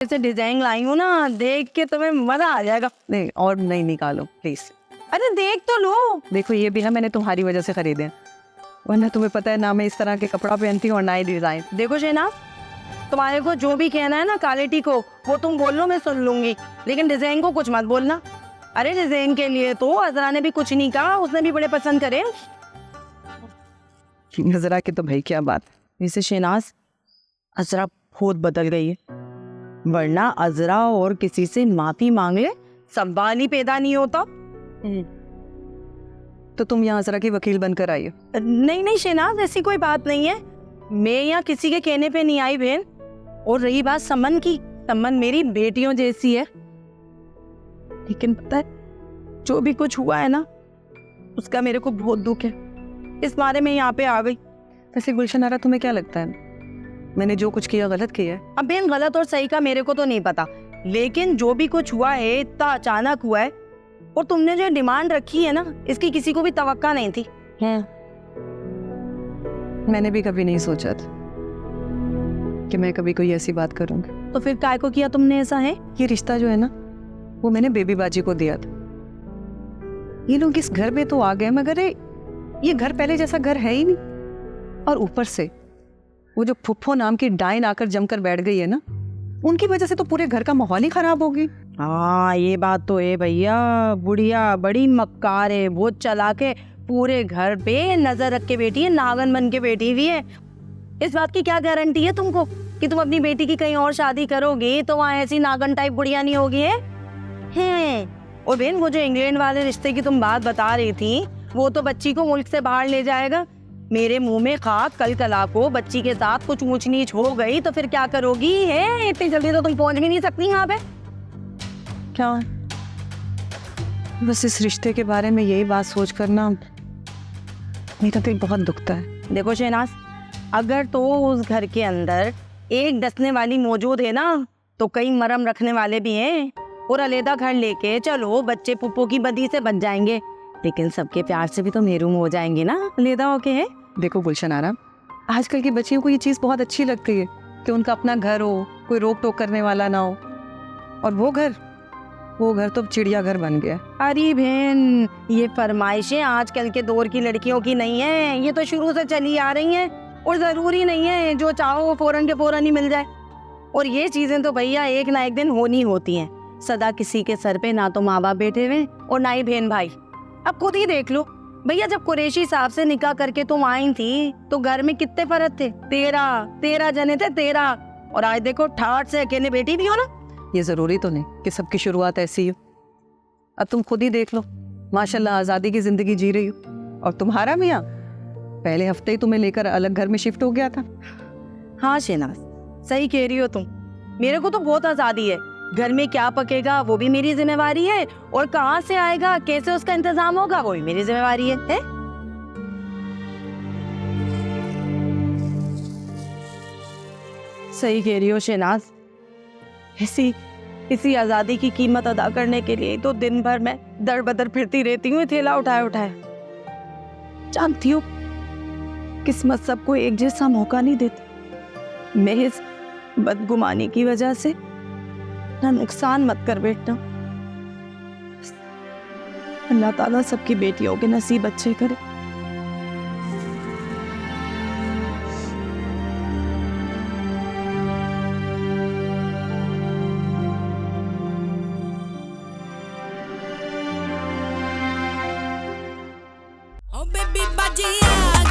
ऐसे डिजाइन लाई हूँ ना, देख के तुम्हें मजा आ जाएगा। नहीं और नहीं निकालो प्लीज। अरे देख तो लो। देखो ये भी ना मैंने तुम्हारी वजह से खरीदे हैं, वरना तुम्हें पता है ना मैं इस तरह के कपड़ा पहनती हूँ और ना ही डिजाइन। देखो शहनाज, तुम्हारे को जो भी कहना है ना क्वालिटी को, वो तुम बोल लो, मैं सुन लूंगी, लेकिन डिजाइन को कुछ मत बोलना। अरे डिजाइन के लिए तो अजरा ने भी कुछ नहीं कहा, उसने भी बड़े पसंद करे। नजरा की तो भाई क्या बात। वैसे शहनाज, अजरा बहुत बदल गई है, वरना अजरा और किसी से माफी मांग ले सवाल ही पैदा नहीं होता। तो तुम यहाँ जरा की वकील बनकर आई हो? नहीं नहीं शहनाज, ऐसी कोई बात नहीं है, मैं यहाँ किसी के कहने पे नहीं आई बहन। और रही बात समन की, समन मेरी बेटियों जैसी है, लेकिन पता है जो भी कुछ हुआ है ना, उसका मेरे को बहुत दुख है, इस बारे में यहाँ पे आ गई। वैसे गुलशन आरा तुम्हें क्या लगता है मैंने जो कुछ किया गलत किया है? अब बहन गलत और सही का मेरे को तो नहीं पता, लेकिन जो भी कुछ हुआ है इतना अचानक हुआ है, और तुमने जो डिमांड रखी है ना, इसकी किसी को भी तवक्का नहीं थी। मैंने भी कभी नहीं सोचा था कि मैं कभी कोई ऐसी बात करूंगी। तो फिर काय को किया तुमने ऐसा है? ये रिश्ता जो है ना, वो मैंने बेबी बाजी को दिया था। ये लोग इस घर में तो आ गए, मगर ये घर पहले जैसा घर है ही नहीं। और ऊपर से वो जो फुफ्फो नाम की डाइन आकर जमकर बैठ गई है ना, उनकी वजह से तो पूरे घर का माहौल ही खराब हो गई। हाँ ये बात तो है भैया, बुढ़िया बड़ी मक्कार है, बहुत चालाक है, पूरे घर पे नजर रख के बैठी है, नागन बन के बैठी हुई है। इस बात की क्या गारंटी है तुमको कि तुम अपनी बेटी की कहीं और शादी करोगे तो वहाँ ऐसी नागन टाइप बुढ़िया नहीं होगी है? और बहन वो जो इंग्लैंड वाले रिश्ते की तुम बात बता रही थी, वो तो बच्ची को मुल्क से बाहर ले जाएगा। मेरे मुंह में खाक, कल कला को बच्ची के साथ कुछ ऊंच नीच हो गई तो फिर क्या करोगी? है इतनी जल्दी तो तुम पहुंच भी नहीं सकती यहाँ पे। क्या बस इस रिश्ते के बारे में यही बात सोच करना मेरा दिल बहुत दुखता है। देखो शहनाज, अगर तो उस घर के अंदर एक डसने वाली मौजूद है ना, तो कई मरम रखने वाले भी हैं, और अलग घर लेके चलो बच्चे पुप्पो की बदी से बच जाएंगे, लेकिन सबके प्यार से भी तो महरूम हो जाएंगे ना अलग होके। है देखो गुलशन आरा, आजकल की बच्चियों को ये चीज़ बहुत अच्छी लगती है कि उनका अपना घर हो, कोई रोक टोक करने वाला ना हो। और वो घर तो चिड़िया घर बन गया। अरे बहन, ये फरमाइशें आजकल के दौर की लड़कियों की नहीं है, ये तो शुरू से चली आ रही हैं, और जरूरी नहीं है जो चाहो वो फौरन के फौरन ही मिल जाए। और ये चीजें तो भैया एक ना एक दिन होनी होती हैं। सदा किसी के सर पे ना तो माँ बाप बैठे हुए और ना ही बहन भाई। अब खुद ही देख लो भैया, जब कुरैशी साहब से निकाह करके तुम आई थी तो घर में कितने फर्द थे? 13 जने थे, 13। और आज देखो ठाट से अकेले बेटी भी हो ना। ये जरूरी तो नहीं कि सबकी शुरुआत ऐसी हो। अब तुम खुद ही देख लो, माशाल्लाह आज़ादी की जिंदगी जी रही हो। और तुम्हारा मियाँ पहले हफ्ते ही तुम्हें लेकर अलग घर में शिफ्ट हो गया था। हाँ शहनाज, सही कह रही हो तुम, मेरे को तो बहुत आज़ादी है। घर में क्या पकेगा वो भी मेरी जिम्मेवारी है, और कहाँ से आएगा, कैसे उसका इंतजाम होगा, वो भी मेरी जिम्मेवारी है? सही कह रही हो शहनाज, इसी आज़ादी की कीमत अदा करने के लिए तो दिन भर मैं दर बदर फिरती रहती हूँ, थैला उठाए उठाए। जानती हूँ किस्मत सबको एक जैसा मौका नहीं देती, मैं इस बदगुमानी की वजह से ना नुकसान मत कर बैठना। अल्लाह ताला सबकी बेटियों के नसीब अच्छे करे। Oh baby बाजी आ